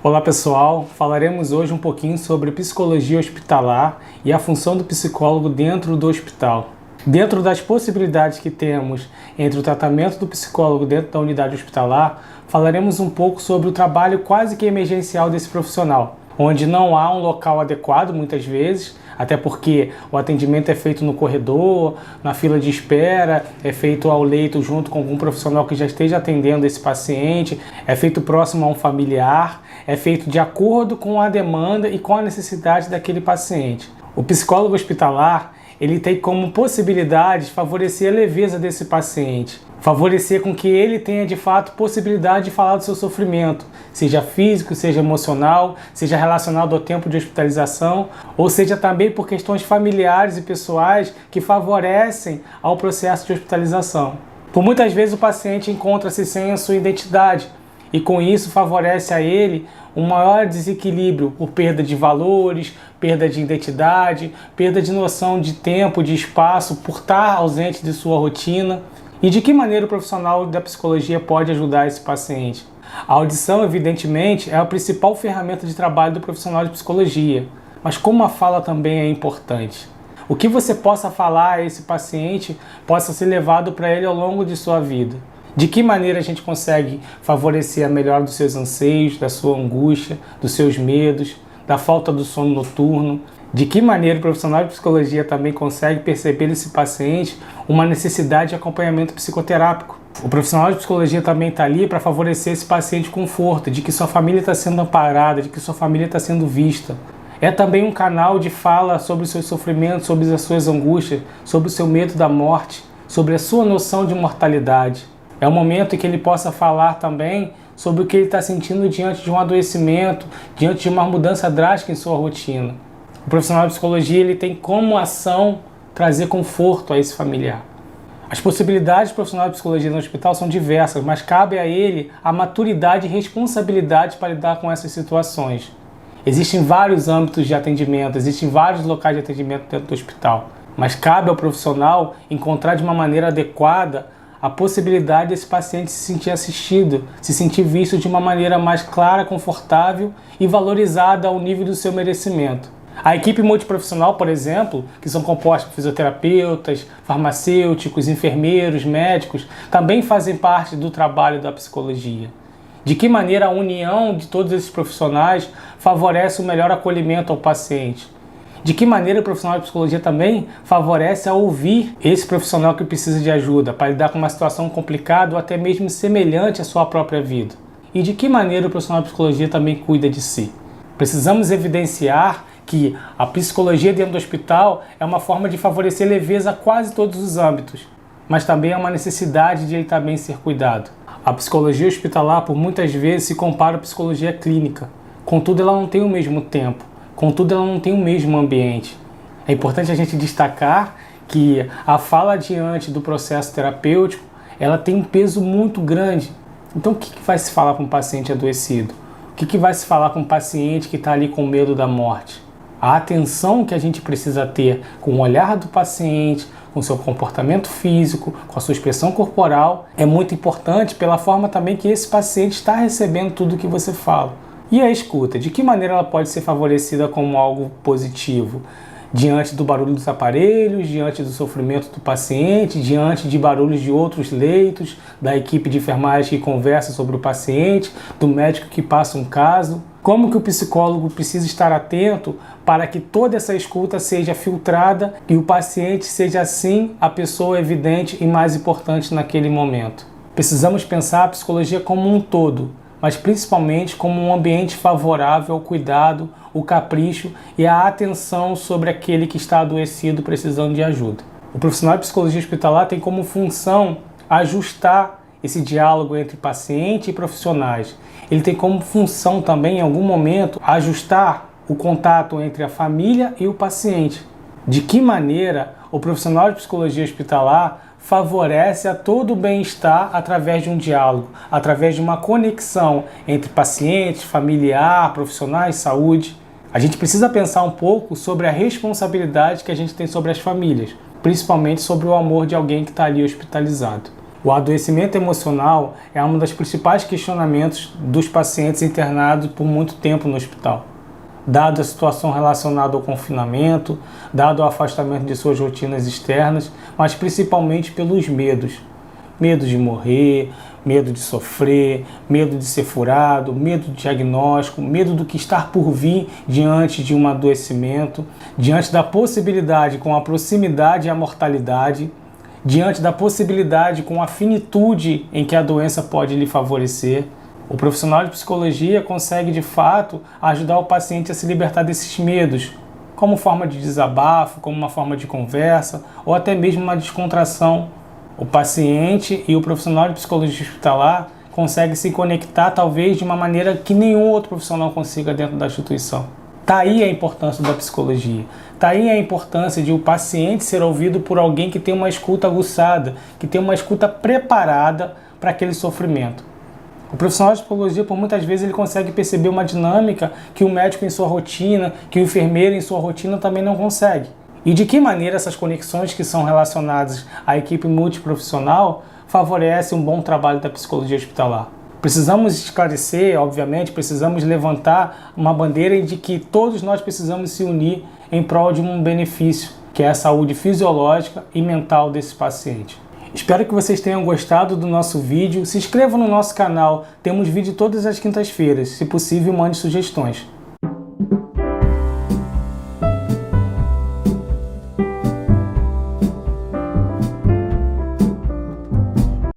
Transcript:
Olá pessoal, falaremos hoje um pouquinho sobre psicologia hospitalar e a função do psicólogo dentro do hospital. Dentro das possibilidades que temos entre o tratamento do psicólogo dentro da unidade hospitalar, falaremos um pouco sobre o trabalho quase que emergencial desse profissional, onde não há um local adequado muitas vezes, até porque o atendimento é feito no corredor, na fila de espera, é feito ao leito junto com algum profissional que já esteja atendendo esse paciente, é feito próximo a um familiar, é feito de acordo com a demanda e com a necessidade daquele paciente. O psicólogo hospitalar, ele tem como possibilidade favorecer a leveza desse paciente, favorecer com que ele tenha de fato possibilidade de falar do seu sofrimento, seja físico, seja emocional, seja relacionado ao tempo de hospitalização, ou seja também por questões familiares e pessoais que favorecem ao processo de hospitalização. Por muitas vezes o paciente encontra-se sem a sua identidade e com isso favorece a ele um maior desequilíbrio por perda de valores, perda de identidade, perda de noção de tempo, de espaço, por estar ausente de sua rotina. E de que maneira o profissional da psicologia pode ajudar esse paciente? A audição, evidentemente, é a principal ferramenta de trabalho do profissional de psicologia, mas como a fala também é importante. O que você possa falar a esse paciente possa ser levado para ele ao longo de sua vida. De que maneira a gente consegue favorecer a melhora dos seus anseios, da sua angústia, dos seus medos, da falta do sono noturno? De que maneira o profissional de psicologia também consegue perceber nesse paciente uma necessidade de acompanhamento psicoterápico? O profissional de psicologia também está ali para favorecer esse paciente conforto, de que sua família está sendo amparada, de que sua família está sendo vista. É também um canal de fala sobre os seus sofrimentos, sobre as suas angústias, sobre o seu medo da morte, sobre a sua noção de mortalidade. É um momento em que ele possa falar também sobre o que ele está sentindo diante de um adoecimento, diante de uma mudança drástica em sua rotina. O profissional de psicologia ele tem como ação trazer conforto a esse familiar. As possibilidades do profissional de psicologia no hospital são diversas, mas cabe a ele a maturidade e responsabilidade para lidar com essas situações. Existem vários âmbitos de atendimento, existem vários locais de atendimento dentro do hospital, mas cabe ao profissional encontrar de uma maneira adequada a possibilidade desse paciente se sentir assistido, se sentir visto de uma maneira mais clara, confortável e valorizada ao nível do seu merecimento. A equipe multiprofissional, por exemplo, que são compostas por fisioterapeutas, farmacêuticos, enfermeiros, médicos, também fazem parte do trabalho da psicologia. De que maneira a união de todos esses profissionais favorece o melhor acolhimento ao paciente? De que maneira o profissional de psicologia também favorece a ouvir esse profissional que precisa de ajuda para lidar com uma situação complicada ou até mesmo semelhante à sua própria vida? E de que maneira o profissional de psicologia também cuida de si? Precisamos evidenciar que a psicologia dentro do hospital é uma forma de favorecer leveza a quase todos os âmbitos, mas também é uma necessidade de ele também ser cuidado. A psicologia hospitalar, por muitas vezes, se compara à psicologia clínica. Contudo, ela não tem o mesmo tempo. Contudo, ela não tem o mesmo ambiente. É importante a gente destacar que a fala diante do processo terapêutico, ela tem um peso muito grande. Então, o que vai se falar com um paciente adoecido? O que vai se falar com um paciente que está ali com medo da morte? A atenção que a gente precisa ter com o olhar do paciente, com o seu comportamento físico, com a sua expressão corporal, é muito importante pela forma também que esse paciente está recebendo tudo o que você fala. E a escuta, de que maneira ela pode ser favorecida como algo positivo? Diante do barulho dos aparelhos, diante do sofrimento do paciente, diante de barulhos de outros leitos, da equipe de enfermagem que conversa sobre o paciente, do médico que passa um caso. Como que o psicólogo precisa estar atento para que toda essa escuta seja filtrada e o paciente seja, assim, a pessoa evidente e mais importante naquele momento? Precisamos pensar a psicologia como um todo, mas principalmente como um ambiente favorável ao cuidado, o capricho e a atenção sobre aquele que está adoecido precisando de ajuda. O profissional de psicologia hospitalar tem como função ajustar esse diálogo entre paciente e profissionais. Ele tem como função também, em algum momento, ajustar o contato entre a família e o paciente. De que maneira o profissional de psicologia hospitalar favorece a todo o bem-estar através de um diálogo, através de uma conexão entre paciente, familiar, profissionais, saúde. A gente precisa pensar um pouco sobre a responsabilidade que a gente tem sobre as famílias, principalmente sobre o amor de alguém que está ali hospitalizado. O adoecimento emocional é um dos principais questionamentos dos pacientes internados por muito tempo no hospital. Dado a situação relacionada ao confinamento, dado o afastamento de suas rotinas externas, mas principalmente pelos medos. Medo de morrer, medo de sofrer, medo de ser furado, medo do diagnóstico, medo do que está por vir diante de um adoecimento, diante da possibilidade com a proximidade à mortalidade, diante da possibilidade com a finitude em que a doença pode lhe favorecer. O profissional de psicologia consegue, de fato, ajudar o paciente a se libertar desses medos, como forma de desabafo, como uma forma de conversa, ou até mesmo uma descontração. O paciente e o profissional de psicologia hospitalar conseguem se conectar, talvez, de uma maneira que nenhum outro profissional consiga dentro da instituição. Está aí a importância da psicologia. Está aí a importância de o paciente ser ouvido por alguém que tem uma escuta aguçada, que tem uma escuta preparada para aquele sofrimento. O profissional de psicologia, por muitas vezes, ele consegue perceber uma dinâmica que o médico em sua rotina, que o enfermeiro em sua rotina também não consegue. E de que maneira essas conexões que são relacionadas à equipe multiprofissional favorecem um bom trabalho da psicologia hospitalar? Precisamos esclarecer, obviamente, precisamos levantar uma bandeira de que todos nós precisamos se unir em prol de um benefício, que é a saúde fisiológica e mental desse paciente. Espero que vocês tenham gostado do nosso vídeo. Se inscrevam no nosso canal, temos vídeo todas as quintas-feiras. Se possível, mande sugestões.